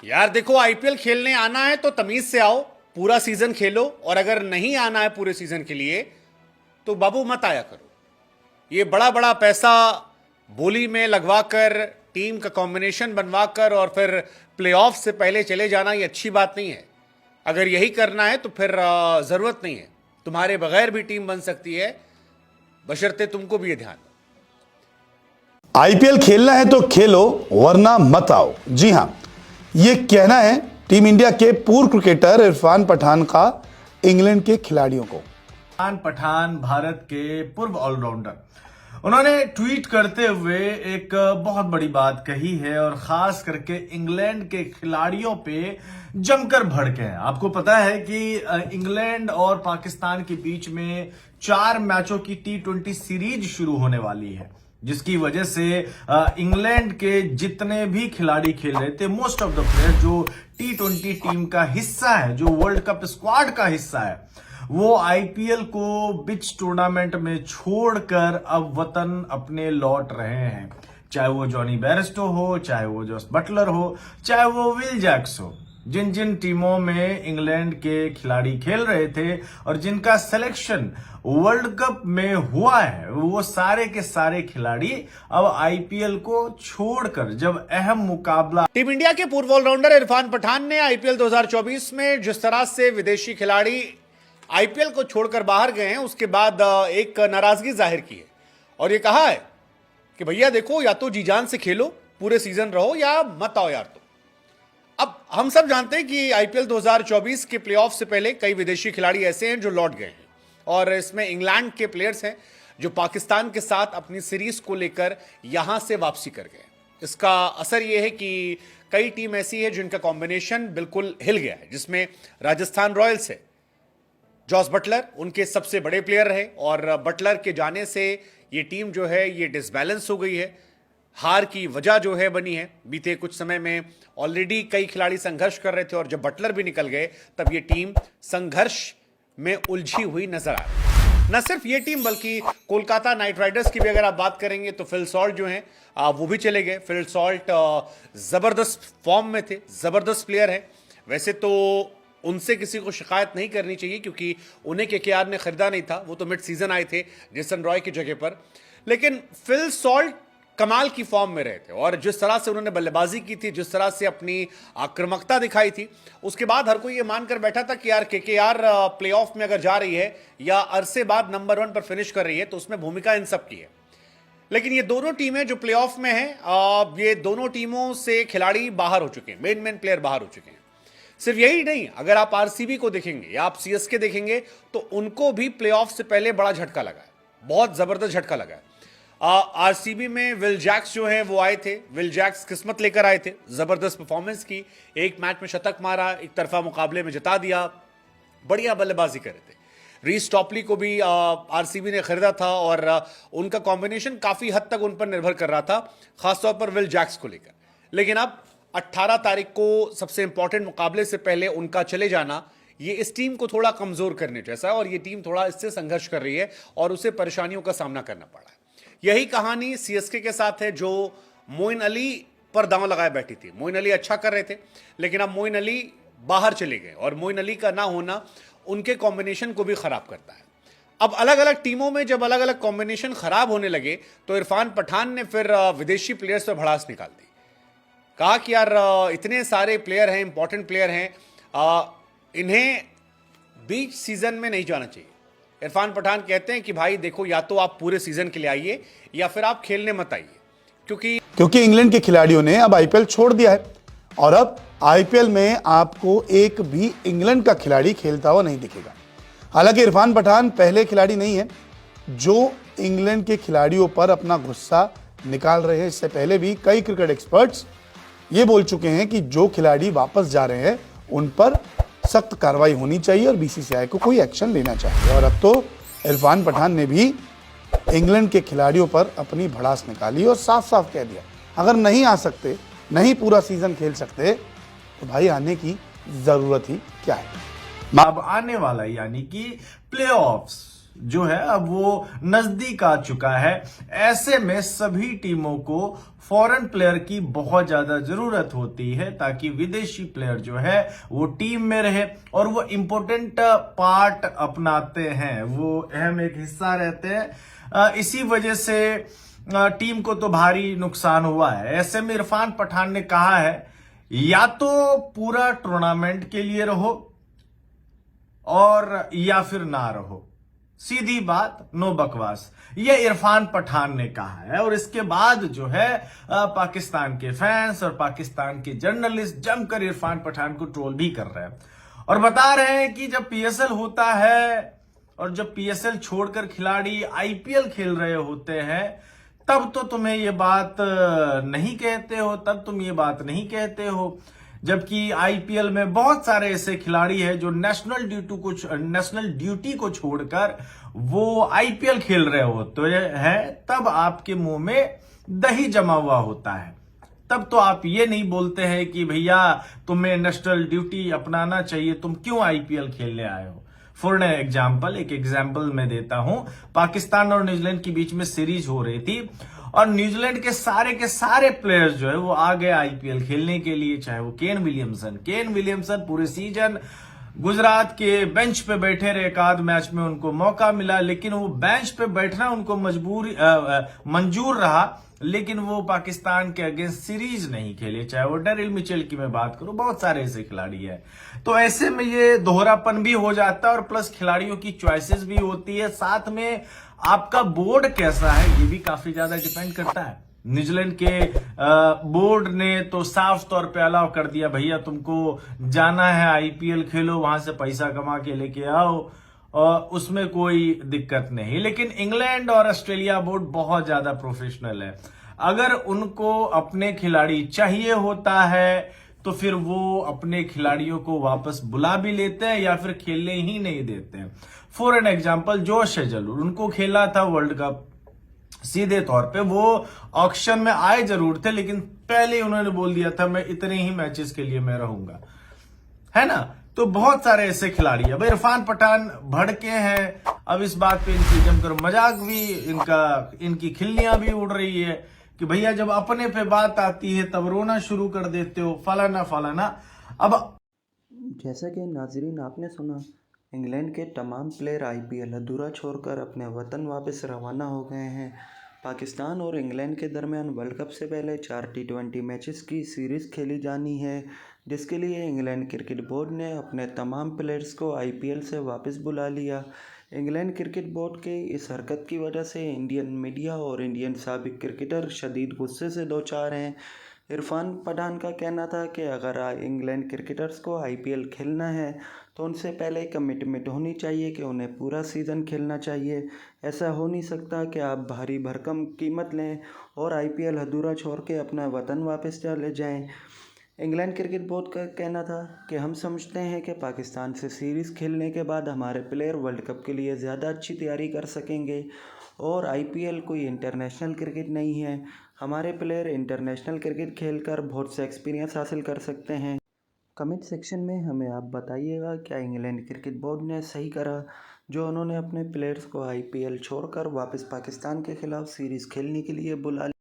यार देखो, आईपीएल खेलने आना है तो तमीज से आओ, पूरा सीजन खेलो। और अगर नहीं आना है पूरे सीजन के लिए तो बाबू मत आया करो। ये बड़ा बड़ा पैसा बोली में लगवाकर, टीम का कॉम्बिनेशन बनवाकर और फिर प्लेऑफ से पहले चले जाना, ये अच्छी बात नहीं है। अगर यही करना है तो फिर जरूरत नहीं है, तुम्हारे बगैर भी टीम बन सकती है, बशर्ते तुमको भी ये ध्यान हो। आईपीएल खेलना है तो खेलो वरना मत आओ। जी हां, ये कहना है टीम इंडिया के पूर्व क्रिकेटर इरफान पठान का इंग्लैंड के खिलाड़ियों को। इरफान पठान भारत के पूर्व ऑलराउंडर, उन्होंने ट्वीट करते हुए एक बहुत बड़ी बात कही है और खास करके इंग्लैंड के खिलाड़ियों पे जमकर भड़के हैं। आपको पता है कि इंग्लैंड और पाकिस्तान के बीच में 4 मैचों की T20 सीरीज शुरू होने वाली है, जिसकी वजह से इंग्लैंड के जितने भी खिलाड़ी खेल रहे थे, मोस्ट ऑफ द प्लेयर जो T20 टीम का हिस्सा है, जो वर्ल्ड कप स्क्वाड का हिस्सा है, वो आईपीएल को बिच टूर्नामेंट में छोड़कर अब वतन अपने लौट रहे हैं। चाहे वो जॉनी बेयरस्टो हो, चाहे वो जॉस बटलर हो, चाहे वो विल जैक्स हो। जिन जिन टीमों में इंग्लैंड के खिलाड़ी खेल रहे थे और जिनका सिलेक्शन वर्ल्ड कप में हुआ है, वो सारे के सारे खिलाड़ी अब आईपीएल को छोड़कर जब अहम मुकाबला। टीम इंडिया के पूर्व ऑलराउंडर इरफान पठान ने आईपीएल 2024 में जिस तरह से विदेशी खिलाड़ी आईपीएल को छोड़कर बाहर गए हैं, उसके बाद एक नाराजगी जाहिर की है और ये कहा है कि भैया देखो, या तो जी जान से खेलो, पूरे सीजन रहो, या मत आओ यार। तो अब हम सब जानते हैं कि आईपीएल 2024 के प्लेऑफ से पहले कई विदेशी खिलाड़ी ऐसे हैं जो लौट गए हैं और इसमें इंग्लैंड के प्लेयर्स हैं जो पाकिस्तान के साथ अपनी सीरीज को लेकर यहां से वापसी कर गए। इसका असर यह है कि कई टीम ऐसी है जिनका कॉम्बिनेशन बिल्कुल हिल गया है, जिसमें राजस्थान रॉयल्स है। जॉस बटलर उनके सबसे बड़े प्लेयर रहे और बटलर के जाने से ये टीम जो है ये डिसबैलेंस हो गई है। हार की वजह जो है बनी है, बीते कुछ समय में ऑलरेडी कई खिलाड़ी संघर्ष कर रहे थे और जब बटलर भी निकल गए तब ये टीम संघर्ष में उलझी हुई नजर आ रही है। न सिर्फ ये टीम बल्कि कोलकाता नाइट राइडर्स की भी अगर आप बात करेंगे तो फिल सॉल्ट जो हैं वो भी चले गए। फिल सॉल्ट जबरदस्त फॉर्म में थे, जबरदस्त प्लेयर है। वैसे तो उनसे किसी को शिकायत नहीं करनी चाहिए क्योंकि उन्हें केकेआर ने खरीदा नहीं था, वो तो मिड सीजन आए थे जेसन रॉय की जगह पर। लेकिन फिल सॉल्ट कमाल की फॉर्म में रहे थे और जिस तरह से उन्होंने बल्लेबाजी की थी, जिस तरह से अपनी आक्रामकता दिखाई थी, उसके बाद हर कोई ये मानकर बैठा था कि यार केकेआर प्लेऑफ में अगर जा रही है या अरसे बाद नंबर 1 पर फिनिश कर रही है तो उसमें भूमिका इन सब की है। लेकिन ये दोनों टीमें जो प्लेऑफ में हैं, ये दोनों टीमों से खिलाड़ी बाहर हो चुके हैं, मेन प्लेयर बाहर हो चुके हैं। सिर्फ यही नहीं, अगर आप आरसीबी को देखेंगे या आप सीएसके देखेंगे तो उनको भी प्लेऑफ से पहले बड़ा झटका लगा है, बहुत जबरदस्त झटका लगा है। आरसीबी में विल जैक्स जो है वो आए थे। विल जैक्स किस्मत लेकर आए थे, जबरदस्त परफॉर्मेंस की, एक मैच में शतक मारा, एक तरफा मुकाबले में जिता दिया, बढ़िया बल्लेबाजी कर रहे थे। रीस टॉपली को भी आरसीबी ने खरीदा था और उनका कॉम्बिनेशन काफी हद तक उन पर निर्भर कर रहा था, खासतौर पर विल जैक्स को लेकर। लेकिन अब 18 तारीख को सबसे इंपॉर्टेंट मुकाबले से पहले उनका चले जाना, ये इस टीम को थोड़ा कमजोर करने जैसा है और ये टीम थोड़ा इससे संघर्ष कर रही है और उसे परेशानियों का सामना करना पड़ा है। यही कहानी सीएसके के साथ है, जो मोइन अली पर दांव लगाए बैठी थी। मोइन अली अच्छा कर रहे थे लेकिन अब मोइन अली बाहर चले गए और मोइन अली का ना होना उनके कॉम्बिनेशन को भी खराब करता है। अब अलग अलग टीमों में जब अलग अलग कॉम्बिनेशन खराब होने लगे तो इरफान पठान ने फिर विदेशी प्लेयर्स पर भड़ास निकाल दी। कहा कि यार इतने सारे प्लेयर हैं, इंपॉर्टेंट प्लेयर हैं, इन्हें बीच सीजन में नहीं जाना चाहिए। इरफान पठान कहते हैं कि भाई देखो, या तो आप पूरे सीजन के लिए आइए या फिर आप खेलने मत आइए, क्योंकि इंग्लैंड के खिलाड़ियों ने अब आईपीएल छोड़ दिया है और अब आईपीएल में आपको एक भी इंग्लैंड का खिलाड़ी खेलता हुआ नहीं दिखेगा। हालांकि इरफान पठान पहले खिलाड़ी नहीं है जो इंग्लैंड के खिलाड़ियों पर अपना गुस्सा निकाल रहे हैं। इससे पहले भी कई क्रिकेट एक्सपर्ट्स ये बोल चुके हैं कि जो खिलाड़ी वापस जा रहे हैं उन पर सख्त कार्रवाई होनी चाहिए और बीसीसीआई को कोई एक्शन लेना चाहिए। और अब तो इरफान पठान ने भी इंग्लैंड के खिलाड़ियों पर अपनी भड़ास निकाली और साफ साफ कह दिया, अगर नहीं आ सकते, नहीं पूरा सीजन खेल सकते तो भाई आने की जरूरत ही क्या है। अब आने वाला यानी कि प्लेऑफ्स जो है अब वो नजदीक आ चुका है। ऐसे में सभी टीमों को फॉरेन प्लेयर की बहुत ज्यादा जरूरत होती है ताकि विदेशी प्लेयर जो है वो टीम में रहे और वो इंपॉर्टेंट पार्ट अपनाते हैं, वो अहम एक हिस्सा रहते हैं। इसी वजह से टीम को तो भारी नुकसान हुआ है। ऐसे में इरफान पठान ने कहा है या तो पूरा टूर्नामेंट के लिए रहो और या फिर ना रहो, सीधी बात, नो बकवास। ये इरफान पठान ने कहा है और इसके बाद जो है पाकिस्तान के फैंस और पाकिस्तान के जर्नलिस्ट जमकर इरफान पठान को ट्रोल भी कर रहे हैं और बता रहे हैं कि जब पीएसएल होता है और जब पीएसएल छोड़कर खिलाड़ी आईपीएल खेल रहे होते हैं तब तो तुम्हें ये बात नहीं कहते हो, तब तुम ये बात नहीं कहते हो, जबकि आईपीएल में बहुत सारे ऐसे खिलाड़ी हैं जो नेशनल ड्यूटी को छोड़कर वो आईपीएल खेल रहे होते हैं, तब आपके मुंह में दही जमा हुआ होता है। तब तो आप ये नहीं बोलते हैं कि भैया तुम्हें नेशनल ड्यूटी अपनाना चाहिए, तुम क्यों आईपीएल खेलने आए हो। फॉर एग्जाम्पल, एक एग्जाम्पल मैं देता हूं, पाकिस्तान और न्यूजीलैंड के बीच में सीरीज हो रही थी और न्यूजीलैंड के सारे प्लेयर्स जो है वो आ गए आईपीएल खेलने के लिए, चाहे वो केन विलियमसन पूरे सीजन गुजरात के बेंच पे बैठे रहे, एक आध मैच में उनको मौका मिला लेकिन वो बेंच पे बैठना उनको मंजूर रहा, लेकिन वो पाकिस्तान के अगेंस्ट सीरीज नहीं खेले। चाहे वो डेरिल मिचेल की मैं बात करूं, बहुत सारे ऐसे खिलाड़ी हैं। तो ऐसे में ये दोहरापन भी हो जाता है और प्लस खिलाड़ियों की चॉइसेस भी होती है, साथ में आपका बोर्ड कैसा है ये भी काफी ज्यादा डिपेंड करता है। न्यूजीलैंड के बोर्ड ने तो साफ तौर पे अलाउ कर दिया, भैया तुमको जाना है आईपीएल खेलो, वहां से पैसा कमा के लेके आओ, और उसमें कोई दिक्कत नहीं। लेकिन इंग्लैंड और ऑस्ट्रेलिया बोर्ड बहुत ज्यादा प्रोफेशनल है। अगर उनको अपने खिलाड़ी चाहिए होता है तो फिर वो अपने खिलाड़ियों को वापस बुला भी लेते हैं या फिर खेलने ही नहीं देते हैं। For an example, Josh Hazlewood, उनको खेला था वर्ल्ड कप, सीधे तौर पे वो ऑक्शन में आए जरूर थे लेकिन पहले उन्होंने बोल दिया था मैं इतने ही मैचेस के लिए मैं रहूंगा, है ना। तो बहुत सारे ऐसे खिलाड़ी है। भाई इरफान पठान भड़के हैं, अब इस बात पे इनकी जमकर मजाक भी, इनकी खिल्लियां भी उड़ रही है कि भैया जब अपने पे बात आती है तब रोना शुरू कर देते हो, फलाना। अब जैसा कि नाजरीन आपने सुना, इंग्लैंड के तमाम प्लेयर आईपीएल अधूरा छोड़कर अपने वतन वापस रवाना हो गए हैं। पाकिस्तान और इंग्लैंड के दरमियान वर्ल्ड कप से पहले 4 टी20 मैचेस की सीरीज़ खेली जानी है, जिसके लिए इंग्लैंड क्रिकेट बोर्ड ने अपने तमाम प्लेयर्स को आईपीएल से वापस बुला लिया। इंग्लैंड क्रिकेट बोर्ड के इस हरकत की वजह से इंडियन मीडिया और इंडियन साबिक क्रिकेटर शदीद गुस्से से दो चार हैं। इरफान पठान का कहना था कि अगर इंग्लैंड क्रिकेटर्स को आईपीएल खेलना है तो उनसे पहले कमिटमेंट होनी चाहिए कि उन्हें पूरा सीज़न खेलना चाहिए। ऐसा हो नहीं सकता कि आप भारी भरकम कीमत लें और आईपीएल अधूरा छोड़ के अपना वतन वापस चले जाएं। इंग्लैंड क्रिकेट बोर्ड का कहना था कि हम समझते हैं कि पाकिस्तान से सीरीज़ खेलने के बाद हमारे प्लेयर वर्ल्ड कप के लिए ज़्यादा अच्छी तैयारी कर सकेंगे और आईपीएल कोई इंटरनेशनल क्रिकेट नहीं है। हमारे प्लेयर इंटरनेशनल क्रिकेट खेलकर बहुत से एक्सपीरियंस हासिल कर सकते हैं। कमेंट सेक्शन में हमें आप बताइएगा क्या इंग्लैंड क्रिकेट बोर्ड ने सही करा जो उन्होंने अपने प्लेयर्स को आईपीएल छोड़कर वापस पाकिस्तान के खिलाफ सीरीज़ खेलने के लिए बुला